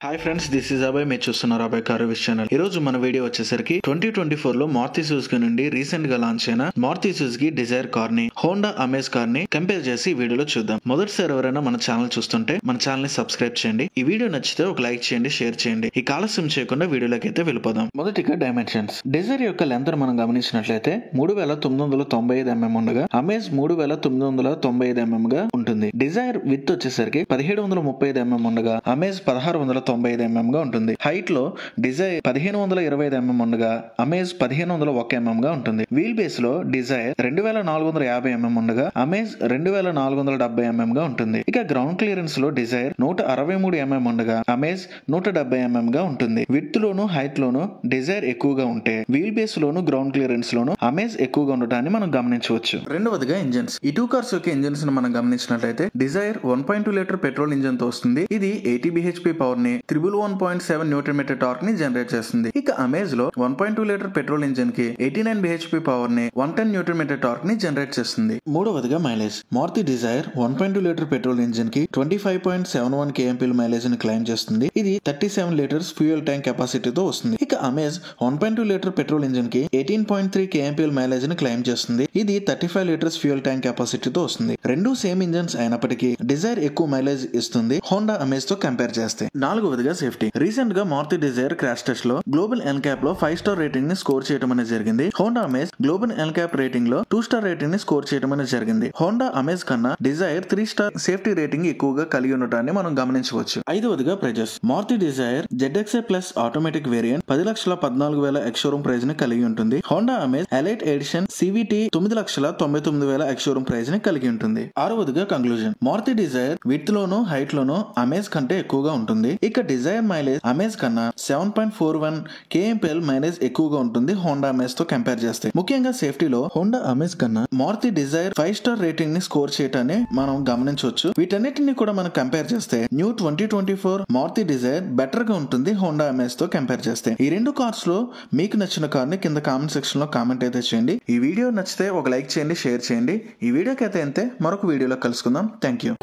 Hi friends, this is Abhay. మీరు చూస్తున్నారు Abhay car reviews channel. ఈ రోజు మన వీడియో వచ్చేసరికి 2024 లో మారుతి సుజుకి నుండి రీసెంట్ గా లాంచ్ అయిన మారుతి సుజుకి డిజైర్ కార్ ని హోండా అమేజ్ కార్ ని కంపేర్ చేసి ఈ వీడియోలో చూద్దాం. మొదటిసారి ఎవరైనా మన ఛానల్ చూస్తుంటే మన ఛానల్ ని సబ్స్క్రైబ్ చేయండి. ఈ వీడియో నచ్చితే ఒక లైక్ చేయండి, షేర్ చేయండి. ఈ ఆలస్యం చేయకుండా వీడియోలోకి అయితే వెళ్ళిపోదాం. మొదటిగా డైమెన్షన్స్. డిజైర్ యొక్క లెంత్ మనం గమనించినట్లయితే 3995 mm ఉండగా అమేజ్ 3995 mm గా ఉంటుంది. డిజైర్ విత్ వచ్చేసరికి 1735 mm ఉండగా అమేజ్ 1695 mm గా ఉంటుంది. హైట్ లో డిజైర్ 1525 mm ఉండగా అమేజ్ 1501 mm గా ఉంటుంది. వీల్ బేస్ లో డిజైర్ 2450 mm ఉండగా అమేజ్ 2470 mm గా ఉంటుంది. ఇక గ్రౌండ్ క్లియరెన్స్ లో డిజైర్ 163 mm ఉండగా అమేజ్ 170 mm గా ఉంటుంది. విడ్త్ లోను హైట్ లోను డిజైర్ ఎక్కువగా ఉంటే వీల్ బేస్ లోను గ్రౌండ్ క్లియరెన్స్ లోను అమేజ్ ఎక్కువగా ఉండటాన్ని మనం గమనించవచ్చు. రెండవదిగా ఇంజన్స్. ఈ టూ కార్స్ యొక్క ఇంజన్స్ ను మనం గమనించినట్లయితే డిజైర్ 1.2 లీటర్ పెట్రోల్ ఇంజన్ తో వస్తుంది. ఇది 80 bhp పవర్ ని 1.7 న్యూటన్ మీటర్ టార్క్ ని జనరేట్ చేస్తుంది. ఇక అమేజ్ లో 1.2 లీటర్ పెట్రోల్ ఇంజన్ కి 89 bhp పవర్ ని 110 న్యూటన్ మీటర్ టార్క్ ని జనరేట్ చేస్తుంది. మూడవదిగా mileage. Maruti Dzire 1.2 litre petrol engine కి 25.71 kmpl మైలేజ్ ని క్లైమ్ చేస్తుంది. ఇది 37 లీటర్స్ ఫ్యూయల్ ట్యాంక్ కెపాసిటీతో వస్తుంది. ఇక అమేజ్ 1.2 లీటర్ పెట్రోల్ ఇంజన్ కి 18.3 kmpl మైలేజ్ ని క్లైమ్ చేస్తుంది. ఇది 35 లీటర్స్ ఫ్యూయల్ ట్యాంక్ కెపాసిటీతో వస్తుంది. రెండు సేమ్ ఇంజన్స్ అయినప్పటికీ డిజైర్ ఎక్కువ మైలేజ్ ఇస్తుంది హోండా అమేజ్ తో కంపేర్ చేస్తే. నాలుగవదిగా సేఫ్టీ. రీసెంట్ గా మారుతి డిజైర్ క్రాష్ టెస్ట్ లో గ్లోబల్ ఎన్క్యాప్ లో 5 స్టార్ రేటింగ్ ని స్కోర్ చేయడం అనేది జరిగింది. Honda Amaze global NCAP rating లో 2 స్టార్ రేటింగ్ ని స్కోర్ చేయడం అనేది జరిగింది. హోండా అమేజ్ కన్నా డిజైర్ 3 స్టార్ సేఫ్టీ రేటింగ్ ఎక్కువగా కలిగి ఉండటాన్ని మనం గమనించవచ్చు. ఐదవదిగా prices. Maruti Dzire ZXA plus automatic variant 10,14,000 ex showroom price ని కలిగి ఉంటుంది. Honda Amaze elite edition CVT 9,99,000 ex showroom price ని కలిగి ఉంటుంది. ఆరవదిగా కంక్లూజన్. మారుతి డిజైర్ విడ్త్ లోను హైట్ లోను అమేజ్ కంటే ఎక్కువగా ఉంటుంది. ఇక డిజైర్ మైలేజ్ అమేజ్ కన్నా 7.41 kmpl మైలేజ్ ఎక్కువగా ఉంటుంది హోండా అమేజ్ తో కంపేర్ చేస్తే. ముఖ్యంగా సేఫ్టీలో హోండా అమేజ్ కన్నా మారుతి డిజైర్ 5 స్టార్ రేటింగ్ ని స్కోర్ చేయటాన్ని మనం గమనించవచ్చు. వీటన్నిటిని కూడా మనం కంపేర్ చేస్తే న్యూ 2024 మారుతి డిజైర్ బెటర్ గా ఉంటుంది హోండా అమేజ్ తో కంపేర్ చేస్తే. ఈ రెండు కార్స్ లో మీకు నచ్చిన కార్ ని కింద కామెంట్ సెక్షన్ లో కామెంట్ అయితే చేయండి. ఈ వీడియో నచ్చితే ఒక లైక్ చేయండి, షేర్ చేయండి. ఈ వీడియోకి అయితే అంతే. మరొక వీడియోలో కలుసుకుందాం. Thank you.